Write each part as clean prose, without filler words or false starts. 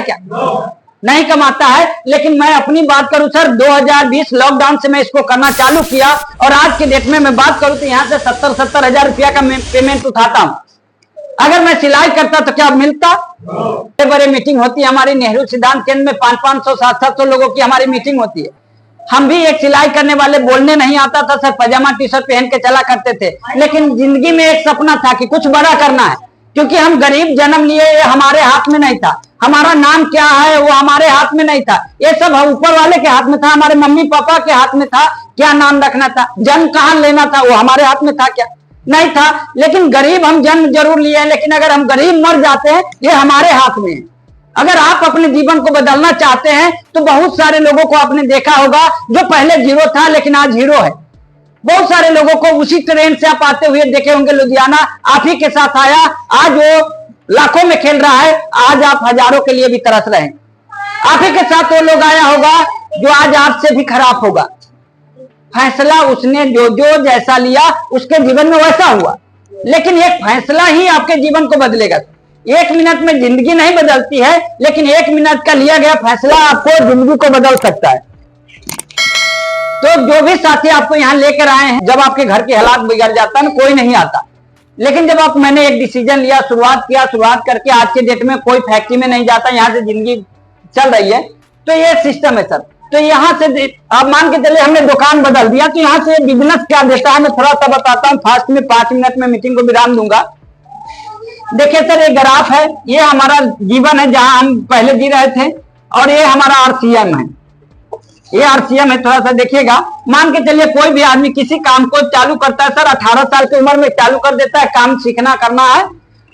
क्या? नहीं कमाता है। लेकिन मैं अपनी बात करूं सर, 2020 लॉकडाउन से मैं इसको करना चालू किया और आज के डेट में मैं बात करूं तो यहाँ से 70 हजार रुपया का पेमेंट उठाता हूं। अगर मैं सिलाई करता तो क्या मिलता? बड़े बड़े मीटिंग होती है हमारी नेहरू सिद्धांत केंद्र में, 500-500 700 लोगों की हमारी मीटिंग होती है। हम भी एक सिलाई करने वाले, बोलने नहीं आता था सर, पजामा टी शर्ट पहन के चला करते थे। लेकिन जिंदगी में एक सपना था कि कुछ बड़ा करना है, क्योंकि हम गरीब जन्म लिए, ये हमारे हाथ में नहीं था। हमारा नाम क्या है वो हमारे हाथ में नहीं था, ये सब ऊपर वाले के हाथ में था। हमारे मम्मी पापा के हाथ में था क्या नाम रखना था, जन्म कहाँ लेना था वो हमारे हाथ में था क्या? नहीं था। लेकिन गरीब हम जन्म जरूर लिए हैं, लेकिन अगर हम गरीब मर जाते हैं ये हमारे हाथ में है। अगर आप अपने जीवन को बदलना चाहते हैं तो बहुत सारे लोगों को आपने देखा होगा जो पहले जीरो था लेकिन आज हीरो है। बहुत सारे लोगों को उसी ट्रेन से आप आते हुए देखे होंगे, लुधियाना आप ही के साथ आया, आज वो लाखों में खेल रहा है, आज आप हजारों के लिए भी तरस रहे हैं। आप ही के साथ वो लोग आया होगा जो आज आपसे भी खराब होगा। फैसला उसने जो जो जैसा लिया उसके जीवन में वैसा हुआ, लेकिन एक फैसला ही आपके जीवन को बदलेगा। 1 मिनट में जिंदगी नहीं बदलती है, लेकिन 1 मिनट का लिया गया फैसला आपको जिंदगी को बदल सकता है। तो जो भी साथी आपको यहाँ लेकर आए हैं, जब आपके घर के हालात बिगड़ जाता है ना, कोई नहीं आता। लेकिन जब मैंने एक डिसीजन लिया, शुरुआत किया, शुरुआत करके आज के डेट में कोई फैक्ट्री में नहीं जाता, यहाँ से जिंदगी चल रही है। तो ये सिस्टम है सर। तो यहाँ से आप मान के चले हमने दुकान बदल दिया, तो यहाँ से बिजनेस क्या देता है मैं थोड़ा सा बताता हूँ फास्ट में, 5 मिनट में मीटिंग को विराम दूंगा। देखिए सर, ये ग्राफ है, ये हमारा जीवन है जहां हम पहले जी रहे थे, और ये हमारा आरसीएम है। ये आरसीएम है, थोड़ा सा देखिएगा। मान के चलिए कोई भी आदमी किसी काम को चालू करता है सर, 18 साल की उम्र में चालू कर देता है, काम सीखना करना है।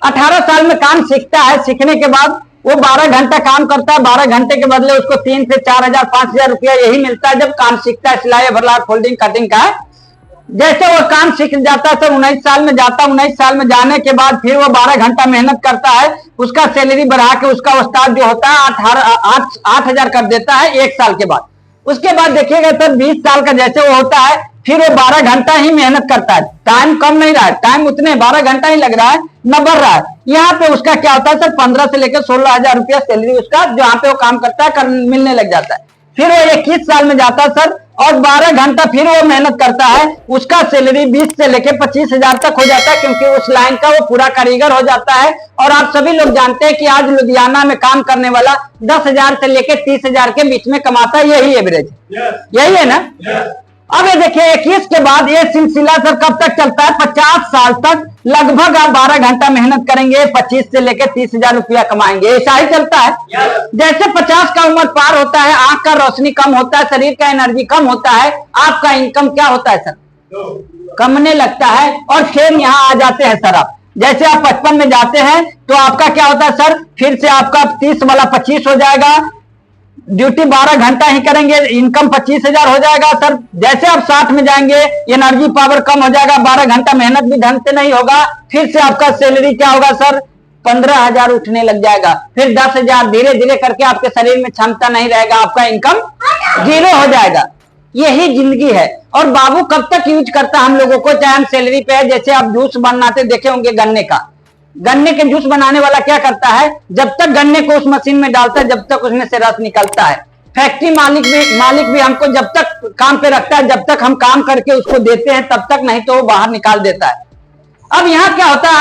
18 साल में काम सीखता है, सीखने के बाद वो 12 घंटा काम करता है। 12 घंटे के बदले उसको 3 से 4 हजार 5 हजार रुपया यही मिलता है जब काम सीखता है, सिलाई भरला फोल्डिंग कटिंग का। जैसे वो काम सीख जाता है सर, 19 साल में जाता, 19 साल में जाने के बाद फिर वो 12 घंटा मेहनत करता है, उसका सैलरी बढ़ा के उसका उस्ताद जो होता है 8 हजार कर देता है 1 साल के बाद। उसके बाद देखिएगा सर 20 साल का जैसे वो होता है, फिर वो 12 घंटा ही मेहनत करता है। टाइम कम नहीं रहा है, टाइम उतने 12 घंटा ही लग रहा है, न बढ़ रहा है। यहाँ पे उसका क्या होता है सर, 15 से लेकर 16 हजार रुपया सैलरी उसका जहाँ पे वो काम करता है मिलने लग जाता है। फिर वो 21 साल में जाता है सर, और 12 घंटा फिर वो मेहनत करता है, उसका सैलरी 20 से लेकर 25 हजार तक हो जाता है, क्योंकि उस लाइन का वो पूरा कारीगर हो जाता है। और आप सभी लोग जानते हैं कि आज लुधियाना में काम करने वाला 10 हजार से लेकर 30 हजार के बीच में कमाता है, यही एवरेज, यही है ना। अब ये देखिए 21 के बाद ये सिलसिला सर कब तक चलता है, 50 साल तक लगभग आप 12 घंटा मेहनत करेंगे, 25 से लेकर 30 हजार रुपया कमाएंगे, ऐसा ही चलता है। जैसे 50 का उम्र पार होता है, आंख का रोशनी कम होता है, शरीर का एनर्जी कम होता है, आपका इनकम क्या होता है सर, कमने लगता है। और फिर यहाँ आ जाते हैं सर आप, जैसे आप 55 में जाते हैं तो आपका क्या होता है सर, फिर से आपका 30 वाला 25 हो जाएगा, ड्यूटी 12 घंटा ही करेंगे, इनकम 25 हजार हो जाएगा सर। जैसे आप 60 में जाएंगे एनर्जी पावर कम हो जाएगा, 12 घंटा मेहनत भी ढंग से नहीं होगा, फिर से आपका सैलरी क्या होगा सर, 15 हजार उठने लग जाएगा, फिर 10 हजार, धीरे धीरे करके आपके शरीर में क्षमता नहीं रहेगा, आपका इनकम 0 हो जाएगा। यही जिंदगी है। और बाबू कब तक यूज करता हम लोगों को, चाहे हम सैलरी पे है। जैसे आप जूस बनाते देखे होंगे गन्ने का, गन्ने के जूस बनाने वाला क्या करता है, जब तक गन्ने को उस मशीन में डालता है जब तक उसमें से रस निकलता है। फैक्ट्री मालिक भी हमको जब तक काम पे रखता है, जब तक हम काम करके उसको देते हैं तब तक, नहीं तो वो बाहर निकाल देता है। अब यहाँ क्या होता है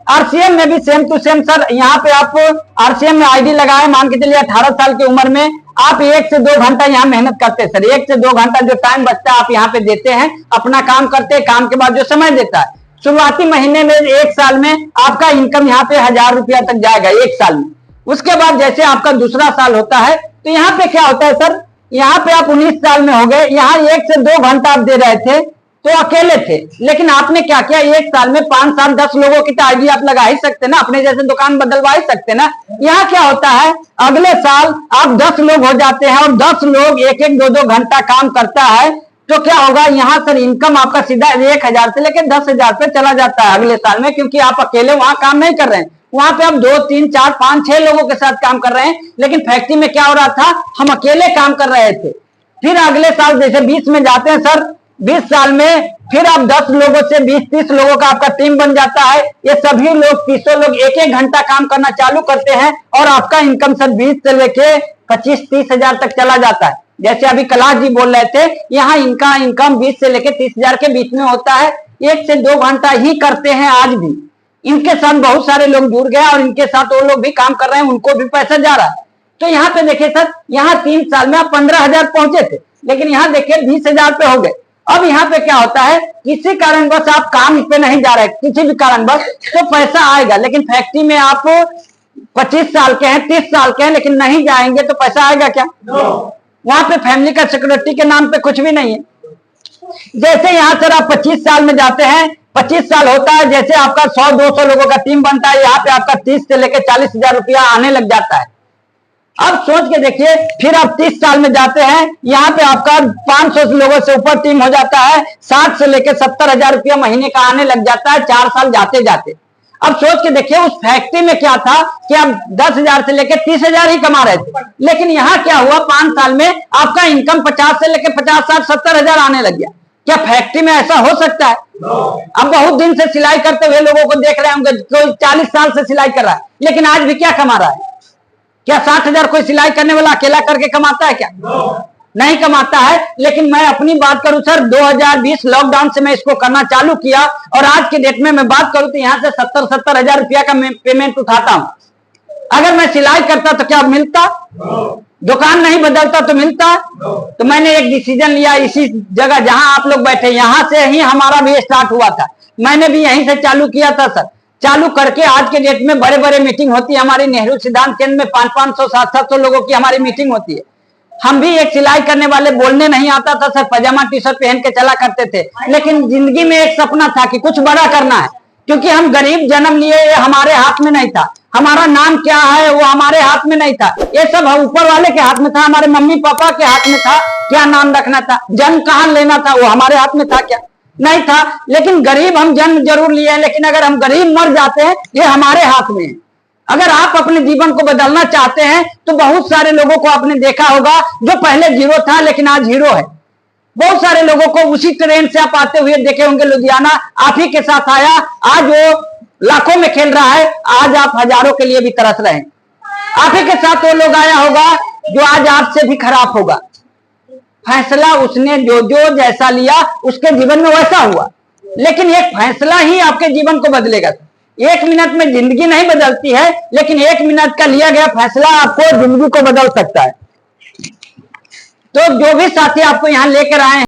आरसीएम में भी सेम टू सेम सर। यहाँ पे आप आरसीएम में आईडी लगाए, मान के चलिए 18 साल की उम्र में आप 1 से 2 घंटा यहाँ मेहनत करते हैं सर। 1 से 2 घंटा जो टाइम बचता है आप यहाँ पे देते हैं, अपना काम करते हैं। काम के बाद जो समय देता है, शुरुआती महीने में 1 साल में आपका इनकम यहाँ पे 1000 रुपया तक जाएगा 1 साल में। उसके बाद जैसे आपका दूसरा साल होता है तो यहाँ पे क्या होता है सर, यहाँ पे आप 19 साल में हो गए, यहाँ 1 से 2 घंटा आप दे रहे थे तो अकेले थे, लेकिन आपने क्या किया, 1 साल में 5 साल 10 लोगों की तो आईडी आप लगा ही सकते ना, अपने जैसे दुकान बदलवा ही सकते ना। यहाँ क्या होता है, अगले साल आप 10 लोग हो जाते हैं और 10 लोग 1-1, 2-2 घंटा काम करता है, तो क्या होगा यहाँ सर, इनकम आपका सीधा 1 हजार से लेकर 10 हजार पे चला जाता है अगले साल में, क्योंकि आप अकेले वहां काम नहीं कर रहे हैं, वहां पे आप 2, 3, 4, 5, 6 लोगों के साथ काम कर रहे हैं। लेकिन फैक्ट्री में क्या हो रहा था, हम अकेले काम कर रहे थे। फिर अगले साल जैसे 20 में जाते हैं सर, 20 साल में फिर आप 10 लोगों से 20-30 लोगों का आपका टीम बन जाता है। ये सभी लोग 300 लोग 1-1 घंटा काम करना चालू करते हैं और आपका इनकम सर 20 से लेके 25-30 हजार तक चला जाता है। जैसे अभी कैलाश जी बोल रहे थे, यहाँ इनका इनकम 20 से लेके 30 हजार के बीच में होता है। 1 से 2 घंटा ही करते हैं आज भी। इनके साथ बहुत सारे लोग जुड़ गए और इनके साथ वो लोग भी काम कर रहे हैं, उनको भी पैसा जा रहा है। तो यहाँ पे देखिए सर, यहाँ 3 साल में आप 15 हजार पहुंचे थे, लेकिन यहाँ देखिए 20 हजार पे हो गए। अब यहाँ पे क्या होता है, किसी कारणवश आप काम पे नहीं जा रहे, किसी भी कारणवश, तो पैसा आएगा। लेकिन फैक्ट्री में आप 25 साल के हैं, 30 साल के हैं, लेकिन नहीं जाएंगे तो पैसा आएगा क्या? वहां पे फैमिली का सिक्योरिटी के नाम पे कुछ भी नहीं है। जैसे यहाँ सर आप 25 साल में जाते हैं, 25 साल होता है, जैसे आपका 100-200 लोगों का टीम बनता है, यहाँ पे आपका 30 से लेकर 40 हजार रुपया आने लग जाता है। अब सोच के देखिए, फिर आप 30 साल में जाते हैं, यहाँ पे आपका 500 लोगों से ऊपर टीम हो जाता है, 60 से लेकर 70 हजार रुपया महीने का आने लग जाता है 4 साल जाते जाते। अब सोच के देखिए, उस फैक्ट्री में क्या था कि आप 10 हजार से लेकर 30 हजार ही कमा रहे थे, लेकिन यहाँ क्या हुआ, 5 साल में आपका इनकम 50 से लेकर 50, 60, 70 हजार आने लग गया। क्या फैक्ट्री में ऐसा हो सकता है? अब बहुत दिन से सिलाई करते हुए लोगों को देख रहे होंगे, कोई 40 साल से सिलाई कर रहा है, लेकिन आज भी क्या कमा रहा है? क्या 60 हजार कोई सिलाई करने वाला अकेला करके कमाता है क्या? नहीं कमाता है। लेकिन मैं अपनी बात करूं सर, 2020 लॉकडाउन से मैं इसको करना चालू किया और आज के डेट में मैं बात करूं तो यहाँ से 70-70 हजार रुपया का पेमेंट उठाता हूं। अगर मैं सिलाई करता तो क्या मिलता? दुकान नहीं बदलता तो मिलता? तो मैंने एक डिसीजन लिया, इसी जगह जहां आप लोग बैठे, यहां से ही हमारा भी स्टार्ट हुआ था। मैंने भी यहीं से चालू किया था सर। चालू करके आज के डेट में बड़े बड़े मीटिंग होती है हमारी नेहरू सिद्धांत केंद्र में, 500-500, 700 लोगों की हमारी मीटिंग होती है। हम भी एक सिलाई करने वाले, बोलने नहीं आता था सर, पजामा टी शर्ट पहन के चला करते थे, लेकिन जिंदगी में एक सपना था कि कुछ बड़ा करना है, क्योंकि हम गरीब जन्म लिए, ये हमारे हाथ में नहीं था। हमारा नाम क्या है वो हमारे हाथ में नहीं था, ये सब ऊपर वाले के हाथ में था, हमारे मम्मी पापा के हाथ में था क्या नाम रखना था, जन्म कहाँ लेना था वो हमारे हाथ में था क्या? नहीं था। लेकिन गरीब हम जन्म जरूर लिए हैं, लेकिन अगर हम गरीब मर जाते हैं ये हमारे हाथ में है। अगर आप अपने जीवन को बदलना चाहते हैं तो बहुत सारे लोगों को आपने देखा होगा जो पहले जीरो था लेकिन आज हीरो है। बहुत सारे लोगों को उसी ट्रेन से आप आते हुए देखे होंगे, लुधियाना आप ही के साथ आया, आज वो लाखों में खेल रहा है, आज आप हजारों के लिए भी तरस रहे हैं। आप ही के साथ वो लोग आया होगा जो आज आपसे भी खराब होगा। फैसला उसने जो जैसा लिया उसके जीवन में वैसा हुआ, लेकिन एक फैसला ही आपके जीवन को बदलेगा। 1 मिनट में जिंदगी नहीं बदलती है, लेकिन 1 मिनट का लिया गया फैसला आपको जिंदगी को बदल सकता है। तो जो भी साथी आपको यहाँ लेकर आए हैं,